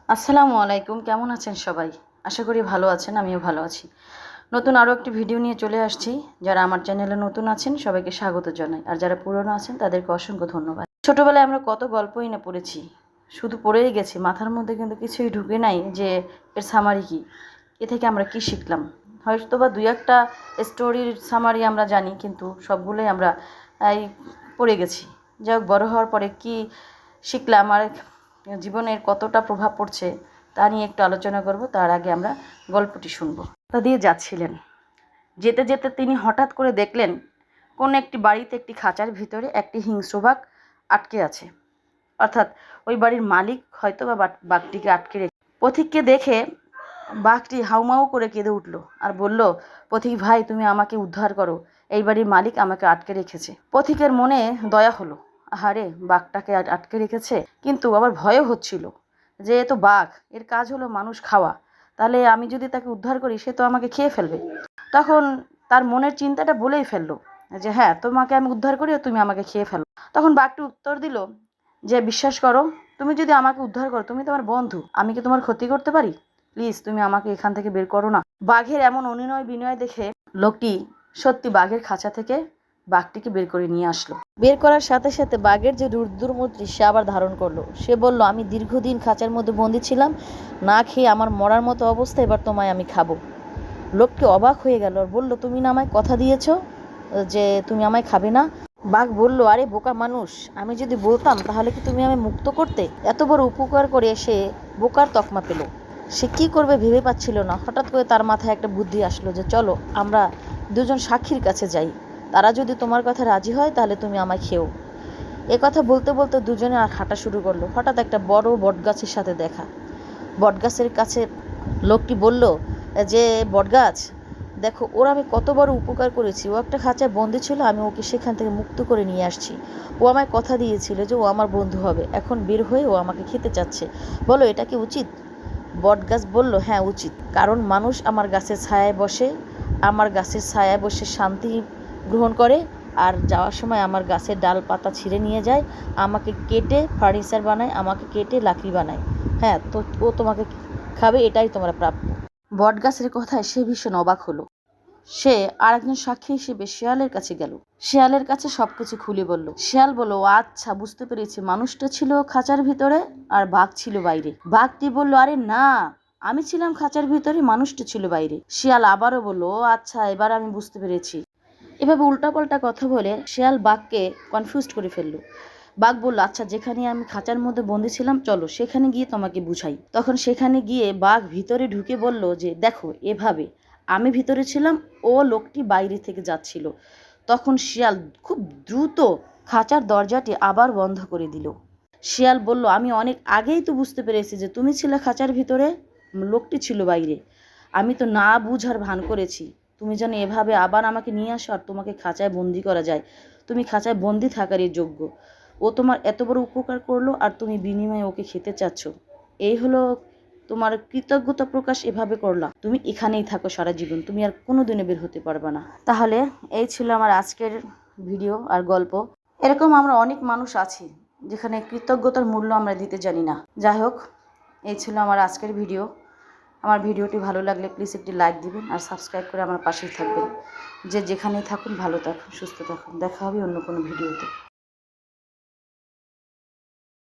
আসসালামু আলাইকুম, কেমন আছেন সবাই? আশা করি ভালো আছেন, আমিও ভালো আছি। নতুন আরও একটি ভিডিও নিয়ে চলে আসছি। যারা আমার চ্যানেলে নতুন আছেন সবাইকে স্বাগত জানাই, আর যারা পুরনো আছেন তাদেরকে অসংখ্য ধন্যবাদ। ছোটোবেলায় আমরা কত গল্পই না পড়েছি, শুধু পড়েই গেছি, মাথার মধ্যে কিন্তু কিছুই ঢুকে নাই যে এর সামারি কী, এ থেকে আমরা কি শিখলাম। হয়তো বা দুই একটা স্টোরির সামারি আমরা জানি, কিন্তু সবগুলোই আমরা এই পড়ে গেছি। যাই হোক, বড়ো হওয়ার পরে কি শিখলাম আর জীবনের কতটা প্রভাব পড়ছে তা নিয়ে একটু আলোচনা করব। তার আগে আমরা গল্পটি শুনব। তা দিয়ে যাচ্ছিলেন, যেতে যেতে তিনি হঠাৎ করে দেখলেন কোন একটি বাড়িতে একটি খাঁচার ভিতরে একটি হিংস্র বাঘ আটকে আছে। অর্থাৎ ওই বাড়ির মালিক হয়তো বা বাঘটিকে আটকে রেখে। পথিককে দেখে বাঘটি হাউমাউ করে কেঁদে উঠল আর বলল, পথিক ভাই, তুমি আমাকে উদ্ধার করো, এই বাড়ির মালিক আমাকে আটকে রেখেছে। পথিকের মনে দয়া হলো, আহারে, বাঘটাকে আটকে রেখেছে, কিন্তু আবার ভয়ও হচ্ছিল যে এ তো বাঘ, এর কাজ হলো মানুষ খাওয়া, তাহলে আমি যদি তাকে উদ্ধার করি সে তো আমাকে খেয়ে ফেলবে। তখন তার মনের চিন্তাটা বলেই ফেললো যে হ্যাঁ, তোমাকে আমি উদ্ধার করি, তুমি আমাকে খেয়ে ফেলো। তখন বাঘটি উত্তর দিল যে, বিশ্বাস করো, তুমি যদি আমাকে উদ্ধার করো, তুমি তো আমার বন্ধু, আমি কি তোমার ক্ষতি করতে পারি? প্লিজ তুমি আমাকে এখান থেকে বের করো না। বাঘের এমন অনুনয় বিনয় দেখে লোকটি সত্যি বাঘের খাঁচা থেকে বাঘটিকে বের করে নিয়ে আসলো। বের করার সাথে সাথে বাঘের যে দুর্মূর্তি সে আবার ধারণ করলো। সে বলল, আমি দীর্ঘদিন খাঁচার মধ্যে বন্দি ছিলাম, না খেয়ে আমার মরার মতো অবস্থা, এবার তোমায় আমি খাবো। লোকটি অবাক হয়ে গেল আর বলল, তুমি না আমায় কথা দিয়েছো যে তুমি আমায় খাবে না? বাঘ বলল, আরে বোকা মানুষ, আমি যদি বলতাম তাহলে কি তুমি আমায় মুক্ত করতে? এত বড় উপকার করে সে বোকার তকমা পেল। সে কি করবে ভেবে পাচ্ছিল না। হঠাৎ করে তার মাথায় একটা বুদ্ধি আসলো যে চলো আমরা দুজন সাক্ষীর কাছে যাই, তারা যদি তোমার কথা রাজি হয় তাহলে তুমি আমায় খেও। এ কথা বলতে বলতে দুজনে আর হাঁটা শুরু করলো। হঠাৎ একটা বড় বটগাছের সাথে দেখা। বটগাছের কাছে লোকটি বলল যে, বটগাছ, দেখো, ওর আমি কত বড় উপকার করেছি। ও একটা খাঁচায় বন্দি ছিল, আমি ওকে সেখান থেকে মুক্ত করে নিয়ে আসছি। ও আমায় কথা দিয়েছিল যে ও আমার বন্ধু হবে, এখন বের হয়ে ও আমাকে খেতে চাচ্ছে। বলো, এটা কি উচিত? বটগাছ বলল, হ্যাঁ উচিত, কারণ মানুষ আমার গাছের ছায়ায় বসে, আমার গাছের ছায়ায় বসে শান্তি গ্রহণ করে, আর যাওয়ার সময় আমার গাছের ডাল পাতা ছিঁড়ে নিয়ে যায়, আমাকে কেটে ফার্নিচার বানায়, আমাকে কেটে লাকড়ি বানায়। হ্যাঁ, তো ও তোমাকে খাবে, এটাই তোমার প্রাপ্য। বটগাছের কথায় সে ভীষণ অবাক হলো। সে আর একজন সাক্ষী হিসেবে শিয়ালের কাছে গেল। শিয়ালের কাছে সবকিছু খুলে বলল। শিয়াল বলল, আচ্ছা, বুঝতে পেরেছি, মানুষটা ছিল খাঁচার ভিতরে আর বাঘ ছিল বাইরে। বাঘটি বলল, আরে না, আমি ছিলাম খাঁচার ভিতরে, মানুষটা ছিল বাইরে। শিয়াল আবারও বলল, আচ্ছা, এবার আমি বুঝতে পেরেছি। এভাবে উল্টাপাল্টা কথা বলে শিয়াল বাঘকে কনফিউজড করে ফেললো। বাঘ বলল, আচ্ছা, যেখানে আমি খাঁচার মধ্যে বন্দি ছিলাম, চলো সেখানে গিয়ে তোমাকে বুঝাই। তখন সেখানে গিয়ে বাঘ ভিতরে ঢুকে বলল যে, দেখো, এভাবে আমি ভিতরে ছিলাম, ও লোকটি বাইরে থেকে যাচ্ছিল। তখন শিয়াল খুব দ্রুত খাঁচার দরজাটি আবার বন্ধ করে দিল। শিয়াল বলল, আমি অনেক আগেই তো বুঝতে পেরেছি যে তুমি ছিলে খাঁচার ভিতরে, লোকটি ছিল বাইরে। আমি তো না বুঝার ভান করেছি। তুমি যেন এভাবে আবার আমাকে নিয়ে আসো আর তোমাকে খাঁচায় বন্দি করা যায়। তুমি খাঁচায় বন্দি থাকারই যোগ্য। ও তোমার এত বড় উপকার করলো আর তুমি বিনিময়ে ওকে খেতে চাচ্ছ। এই হলো তোমার কৃতজ্ঞতা প্রকাশ, এভাবে করলা। তুমি এখানেই থাকো সারা জীবন, তুমি আর কোনো দিনে বের হতে পারবে না। তাহলে এই ছিল আমার আজকের ভিডিও আর গল্প। এরকম আমরা অনেক মানুষ আছি যেখানে কৃতজ্ঞতার মূল্য আমরা দিতে জানি না। যাই হোক, এই ছিল আমার আজকের ভিডিও। আমার ভিডিওটি ভালো লাগলে প্লিজ একটি লাইক দিবেন আর সাবস্ক্রাইব করে আমার পাশেই থাকবেন। যে যেখানেই থাকুন ভালো থাকুন, সুস্থ থাকুন। দেখা হবে অন্য কোনো ভিডিওতে।